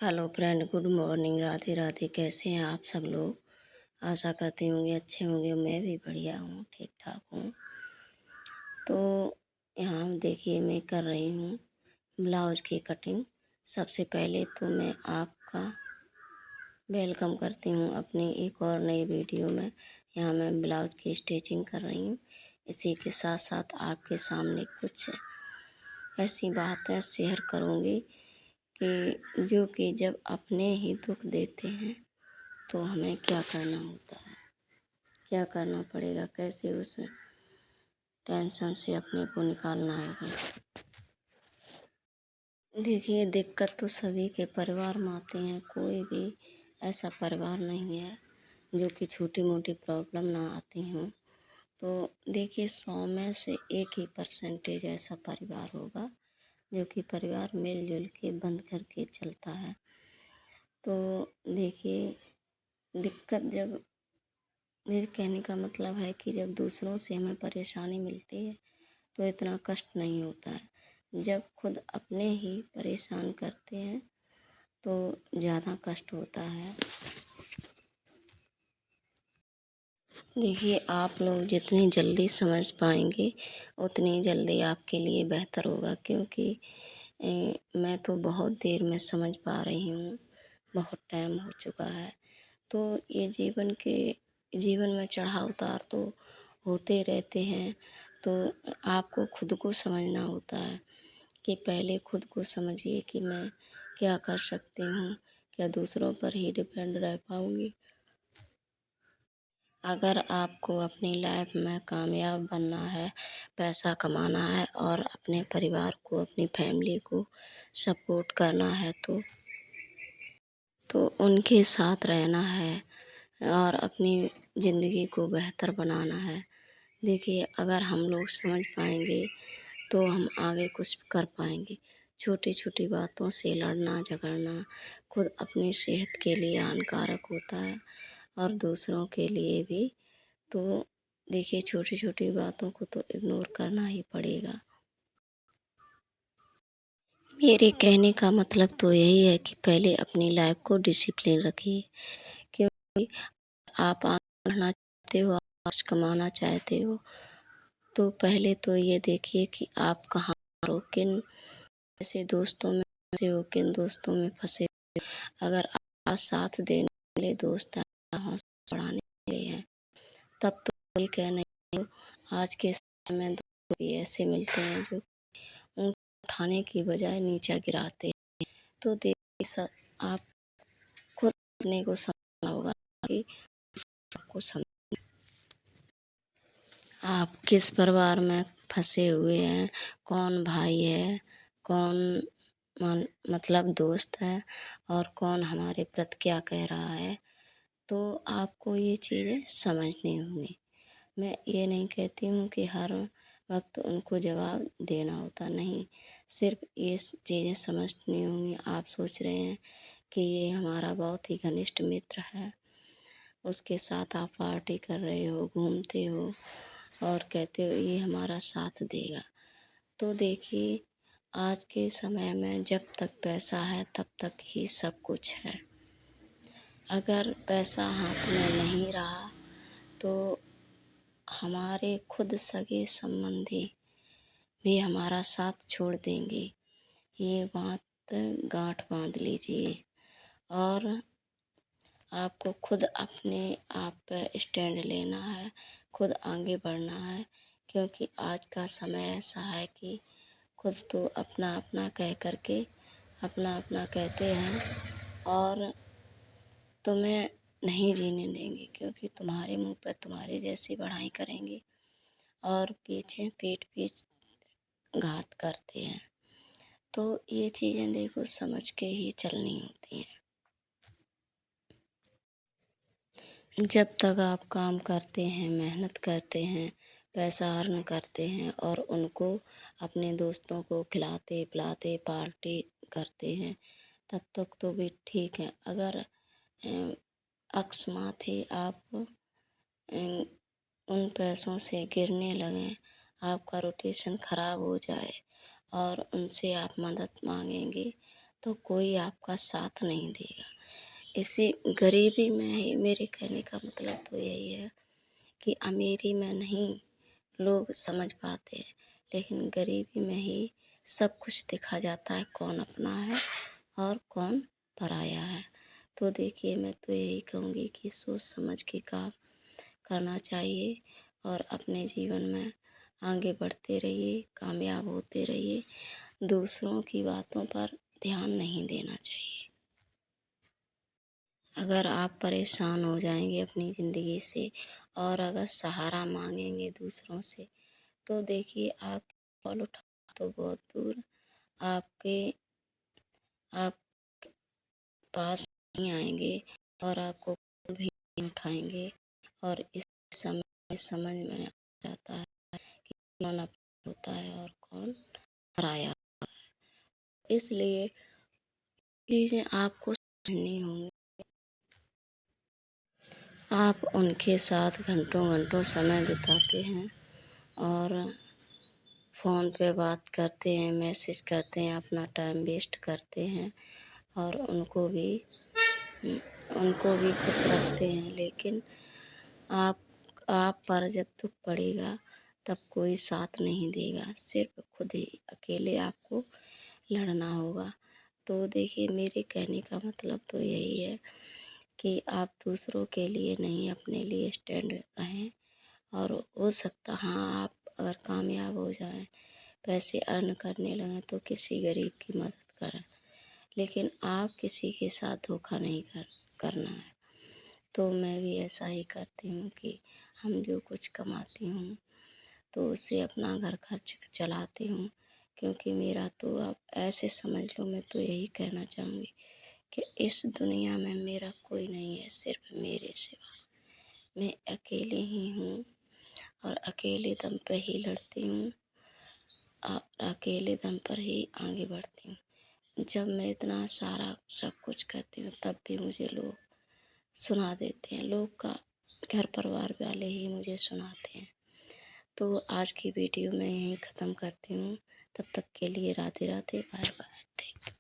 Hello friend, good morning. Radhe Radhe. कैसे हैं आप सब लोग? आशा करती होंगे अच्छे होंगे। मैं भी बढ़िया हूँ, ठीक ठाक हूँ। तो यहाँ देखिए मैं कर रही हूँ ब्लाउज की कटिंग। सबसे पहले तो मैं आपका वेलकम करती हूँ अपनी एक और नई वीडियो में। यहाँ मैं ब्लाउज की स्टिचिंग कर रही हूँ। इसी के साथ साथ आपके सामने कुछ ऐसी बातें शेयर करूँगी कि जो कि जब अपने ही दुख देते हैं तो हमें क्या करना होता है, क्या करना पड़ेगा, कैसे उस टेंशन से अपने को निकालना होगा। देखिए, दिक्कत तो सभी के परिवार में आती हैं। कोई भी ऐसा परिवार नहीं है जो कि छोटी मोटी प्रॉब्लम ना आती हों। तो देखिए, 100 में से 1 ही परसेंटेज ऐसा परिवार होगा जो कि परिवार मिलजुल के बंद करके चलता है। तो देखिए, दिक्कत जब, मेरे कहने का मतलब है कि जब दूसरों से हमें परेशानी मिलती है तो इतना कष्ट नहीं होता है। जब खुद अपने ही परेशान करते हैं तो ज़्यादा कष्ट होता है। देखिए, आप लोग जितनी जल्दी समझ पाएंगे उतनी जल्दी आपके लिए बेहतर होगा, क्योंकि मैं तो बहुत देर में समझ पा रही हूँ, बहुत टाइम हो चुका है। तो ये जीवन में चढ़ाव उतार तो होते रहते हैं। तो आपको खुद को समझना होता है कि पहले खुद को समझिए कि मैं क्या कर सकती हूँ, क्या दूसरों पर ही डिपेंड रह पाऊँगी। अगर आपको अपनी लाइफ में कामयाब बनना है, पैसा कमाना है और अपने परिवार को, अपनी फैमिली को सपोर्ट करना है तो उनके साथ रहना है और अपनी ज़िंदगी को बेहतर बनाना है। देखिए, अगर हम लोग समझ पाएंगे तो हम आगे कुछ कर पाएंगे। छोटी छोटी बातों से लड़ना झगड़ना खुद अपनी सेहत के लिए हानिकारक होता है और दूसरों के लिए भी। तो देखिए, छोटी छोटी बातों को तो इग्नोर करना ही पड़ेगा। मेरे कहने का मतलब तो यही है कि पहले अपनी लाइफ को डिसिप्लिन रखिए, क्योंकि आप आगे बढ़ना चाहते हो, आप कमाना चाहते हो, तो पहले तो ये देखिए कि आप कहाँ हो, किन ऐसे दोस्तों में फंसे हो, किन दोस्तों में फंसे हो। अगर आप साथ देने वाले दोस्त हैं, हौसला बढ़ाने वाले हैं, तब तो ये कह नहीं हो। आज के समय में दोस्त भी ऐसे मिलते हैं जो ऊँचा उठाने की बजाय नीचा गिराते हैं। तो देखिए, सब आप खुद अपने को समझना होगा कि आपको आप किस परिवार में फंसे हुए हैं, कौन भाई है, कौन मतलब दोस्त है और कौन हमारे प्रति क्या कह रहा है। तो आपको ये चीज़ें समझनी होंगी। मैं ये नहीं कहती हूँ कि हर वक्त उनको जवाब देना होता, नहीं, सिर्फ ये चीज़ें समझनी होंगी। आप सोच रहे हैं कि ये हमारा बहुत ही घनिष्ठ मित्र है, उसके साथ आप पार्टी कर रहे हो, घूमते हो और कहते हो ये हमारा साथ देगा। तो देखिए, आज के समय में जब तक पैसा है तब तक ही सब कुछ है। अगर पैसा हाथ में नहीं रहा तो हमारे खुद सगे संबंधी भी हमारा साथ छोड़ देंगे। ये बात गांठ बांध लीजिए और आपको खुद अपने आप पे स्टैंड लेना है, खुद आगे बढ़ना है, क्योंकि आज का समय ऐसा है कि खुद तो अपना अपना कह करके अपना अपना कहते हैं और तुम्हें नहीं जीने देंगे, क्योंकि तुम्हारे मुंह पर तुम्हारे जैसी बढ़ाई करेंगे और पीछे पीठ घात करते हैं। तो ये चीज़ें देखो समझ के ही चलनी होती हैं। जब तक आप काम करते हैं, मेहनत करते हैं, पैसा अर्न करते हैं और उनको अपने दोस्तों को खिलाते पिलाते पार्टी करते हैं, तब तक तो भी ठीक है। अगर अकस्मात ही आप उन पैसों से गिरने लगें, आपका रोटेशन ख़राब हो जाए और उनसे आप मदद मांगेंगे, तो कोई आपका साथ नहीं देगा। इसी गरीबी में ही, मेरे कहने का मतलब तो यही है कि अमीरी में नहीं लोग समझ पाते हैं, लेकिन गरीबी में ही सब कुछ देखा जाता है, कौन अपना है और कौन पराया है। तो देखिए, मैं तो यही कहूँगी कि सोच समझ के काम करना चाहिए और अपने जीवन में आगे बढ़ते रहिए, कामयाब होते रहिए। दूसरों की बातों पर ध्यान नहीं देना चाहिए। अगर आप परेशान हो जाएंगे अपनी ज़िंदगी से और अगर सहारा मांगेंगे दूसरों से, तो देखिए आप कॉल उठा तो बहुत दूर आपके आप पास नहीं आएंगे और आपको कॉल भी नहीं उठाएंगे। और इस समय समझ में आ जाता है कि कौन अपना होता है और कौन पराया। इसलिए चीज़ें आपको समझनी होंगी। आप उनके साथ घंटों घंटों समय बिताते हैं और फ़ोन पे बात करते हैं, मैसेज करते हैं, अपना टाइम वेस्ट करते हैं और उनको भी खुश रखते हैं। लेकिन आप पर जब दुख पड़ेगा तब कोई साथ नहीं देगा, सिर्फ खुद ही अकेले आपको लड़ना होगा। तो देखिए, मेरे कहने का मतलब तो यही है कि आप दूसरों के लिए नहीं, अपने लिए स्टैंड रहें। और हो सकता, हाँ, आप अगर कामयाब हो जाएं, पैसे अर्न करने लगें, तो किसी गरीब की मदद करें, लेकिन आप किसी के साथ धोखा नहीं करना है। तो मैं भी ऐसा ही करती हूँ कि हम जो कुछ कमाती हूँ तो उससे अपना घर खर्च चलाती हूँ। क्योंकि मेरा तो, अब ऐसे समझ लो, मैं तो यही कहना चाहूँगी कि इस दुनिया में मेरा कोई नहीं है, सिर्फ मेरे सिवा। मैं अकेली ही हूँ और अकेले दम पे ही लड़ती हूँ और अकेले दम पर ही आगे बढ़ती हूँ। जब मैं इतना सारा सब कुछ करती हूँ तब भी मुझे लोग सुना देते हैं, लोग का घर परिवार वाले ही मुझे सुनाते हैं। तो आज की वीडियो मैं यहीं ख़त्म करती हूँ। तब तक के लिए Radhe Radhe, bye bye, take.